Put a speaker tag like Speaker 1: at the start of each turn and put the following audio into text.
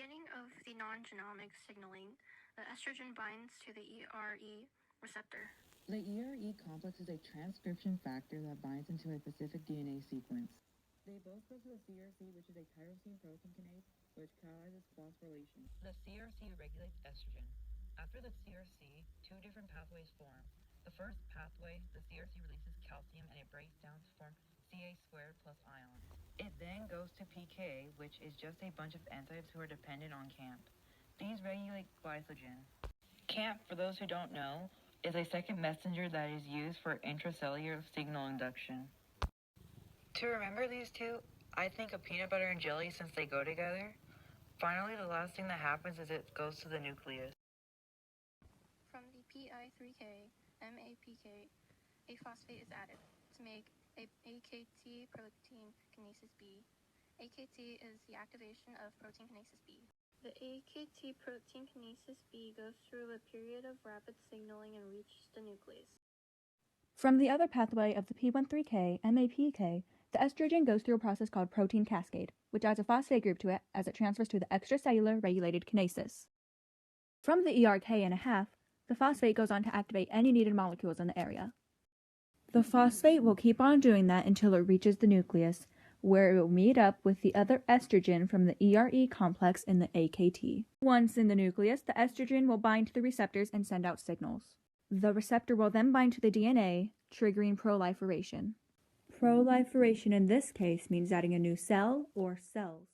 Speaker 1: beginning of the non-genomic signaling, the estrogen binds to the ERE receptor.
Speaker 2: The ERE complex is a transcription factor that binds into a specific DNA sequence. They both go to the CRC, which is a tyrosine protein kinase, which catalyzes phosphorylation.
Speaker 3: The CRC regulates estrogen. After the CRC, two different pathways form. The first pathway, the CRC releases calcium and it breaks down to form Ca squared plus ions. It then goes to PK, which is just a bunch of enzymes who are dependent on CAMP. These regulate glycogen. CAMP, for those who don't know, is a second messenger that is used for intracellular signal induction. To remember these two, I think of peanut butter and jelly since they go together. Finally, the last thing that happens is it goes to the nucleus.
Speaker 1: From the PI3K, MAPK, a phosphate is added to make a AKT protein kinases B. AKT is the activation of protein kinases B. The AKT protein kinases B goes through a period of rapid signaling and reaches the nucleus.
Speaker 4: From the other pathway of the P13K, MAPK, the estrogen goes through a process called protein cascade, which adds a phosphate group to it as it transfers to the extracellular regulated kinases. From the ERK1/2, the phosphate goes on to activate any needed molecules in the area. The phosphate will keep on doing that until it reaches the nucleus, where it will meet up with the other estrogen from the ERE complex in the AKT. Once in the nucleus, the estrogen will bind to the receptors and send out signals. The receptor will then bind to the DNA, triggering proliferation. Proliferation in this case means adding a new cell or cells.